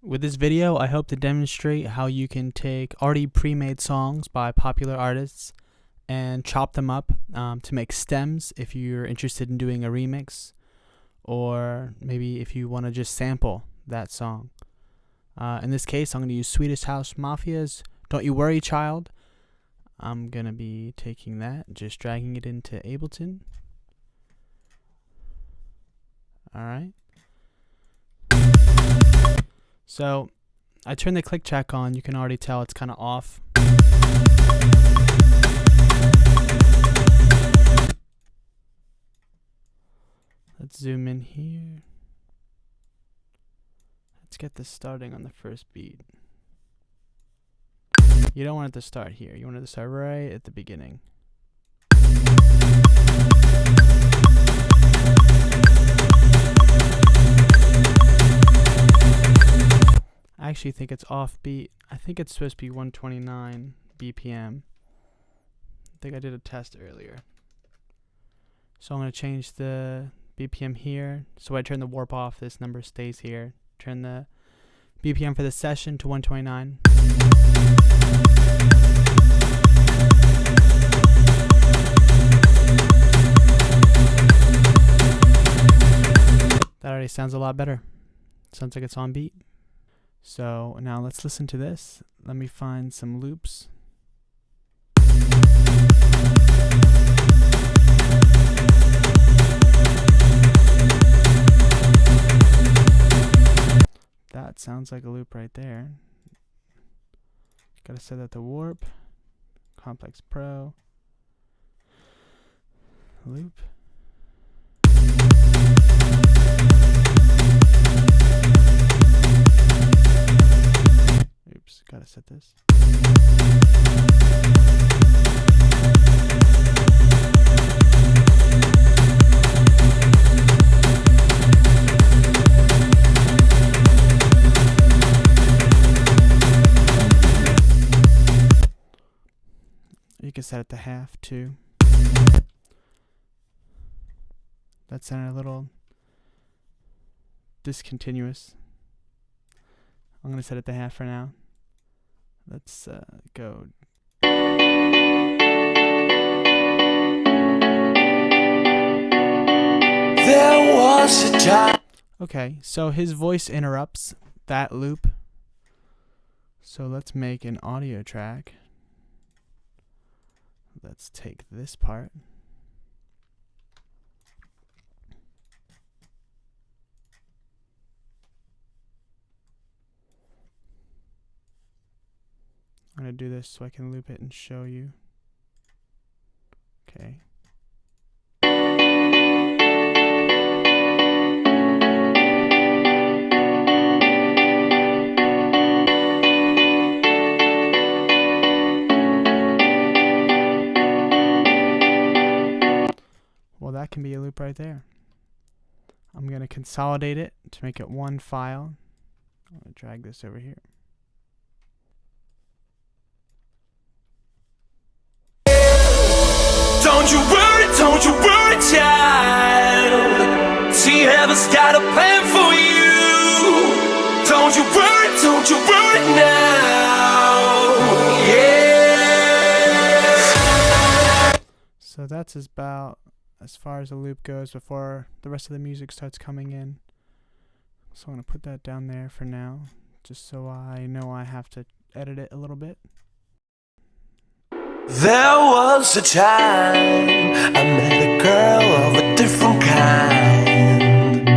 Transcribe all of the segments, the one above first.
With this video, I hope to demonstrate how you can take already pre-made songs by popular artists and chop them up to make stems if you're interested in doing a remix, or maybe if you want to just sample that song. In this case, I'm going to use Swedish House Mafia's Don't You Worry Child. I'm going to be taking that, just dragging it into Ableton. Alright. So, I turned the click track on. You can already tell it's kind of off. Let's zoom in here. Let's get this starting on the first beat. You don't want it to start here. You want it to start right at the beginning. I actually think it's off beat. I think it's supposed to be 129 BPM. I think I did a test earlier. So I'm going to change the BPM here. So I turn the warp off, this number stays here. Turn the BPM for the session to 129. That already sounds a lot better. Sounds like it's on beat. So now let's listen to this. Let me find some loops. That sounds like a loop right there. Gotta set that to warp, complex pro, loop. Oops, gotta set this. You can set it to half too. That sounded a little discontinuous. I'm gonna set it to half for now. Let's go. There was a time. Okay, so his voice interrupts that loop. So let's make an audio track. Let's take this part. I'm going to do this so I can loop it and show you. Okay. Well, that can be a loop right there. I'm going to consolidate it to make it one file. I'm going to drag this over here. Don't you worry, child. See, heaven's got a plan for you. Don't you worry now. Yeah. So that's about as far as the loop goes before the rest of the music starts coming in. So I'm going to put that down there for now, just so I know I have to edit it a little bit. There was a time I met a girl of a different kind.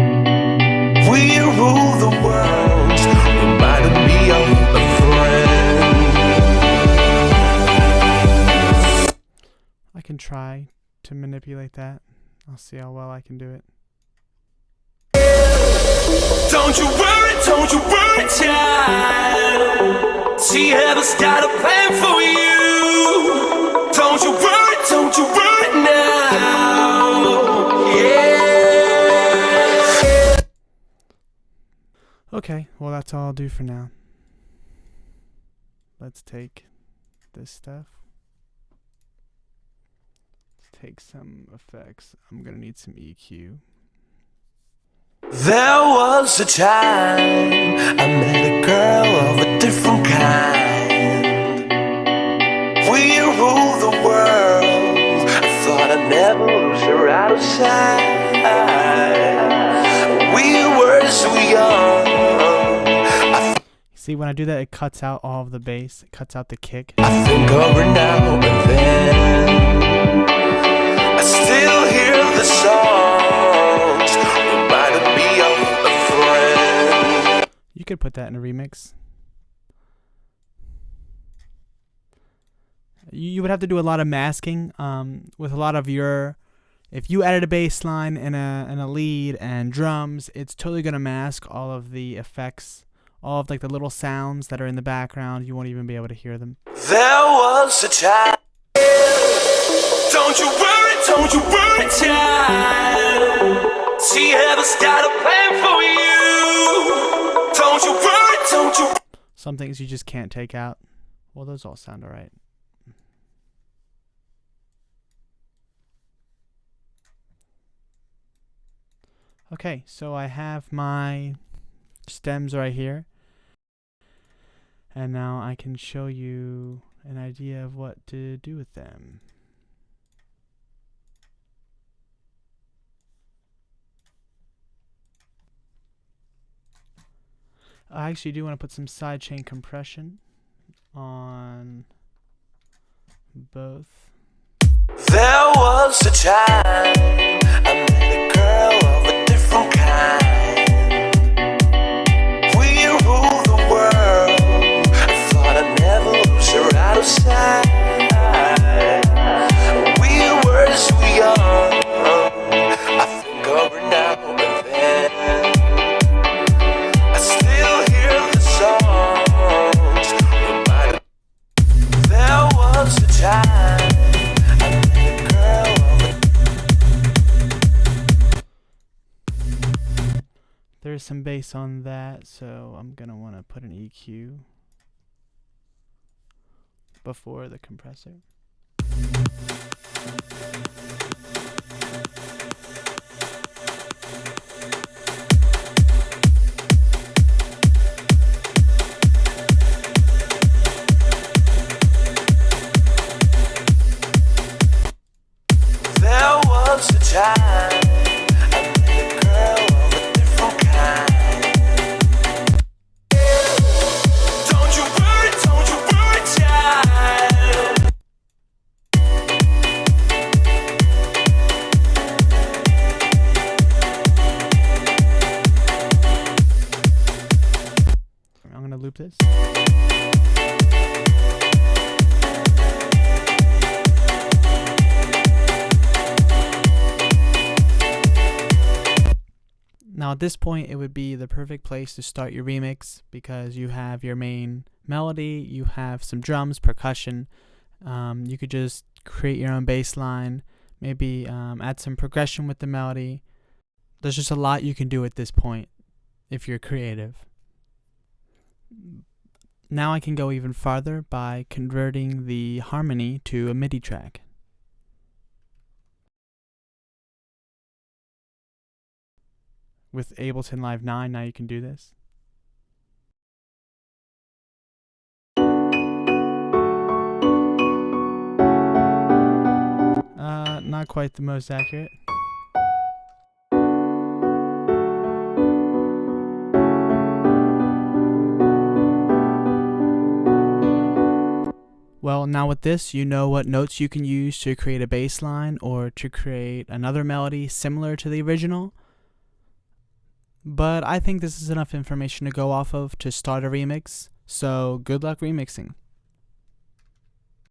We ruled the world, reminded me of a friend. I can try to manipulate that. I'll see how well I can do it. Don't you worry, child. See, heaven's got a plan for you. Don't you worry now. Yeah. Okay, well that's all I'll do for now. Let's take this stuff. Let's take some effects. I'm gonna need some EQ. There was a time I met a See, when I do that, it cuts out all of the bass. It cuts out the kick. I think over now and then I still hear the songs. Reminded me of a friend. You could put that in a remix. You would have to do a lot of masking with a lot of your... If you added a bass line and a lead and drums, it's totally going to mask all of the effects, all of like the little sounds that are in the background. You won't even be able to hear them. There was a time. Don't you worry, child. See, heaven's got a plan for you. Don't you worry. Some things you just can't take out. Well, those all sound alright. Okay, so I have my stems right here. And now I can show you an idea of what to do with them. I actually do want to put some sidechain compression on both. There was a time I met a girl of a different kind. We ruled the world. I thought I'd never lose her out of sight. We were so young. I think over now and then I still hear the songs. There was a time. There's some bass on that, so I'm gonna want to put an EQ before the compressor. There was a time. Loop this. Now at this point it would be the perfect place to start your remix because you have your main melody, you have some drums, percussion. You could just create your own bass line, maybe add some progression with the melody. There's just a lot you can do at this point if you're creative. Now I can go even farther by converting the harmony to a MIDI track. With Ableton Live 9, now you can do this. Not quite the most accurate. Well, now with this, you know what notes you can use to create a bass line or to create another melody similar to the original. But I think this is enough information to go off of to start a remix, so good luck remixing.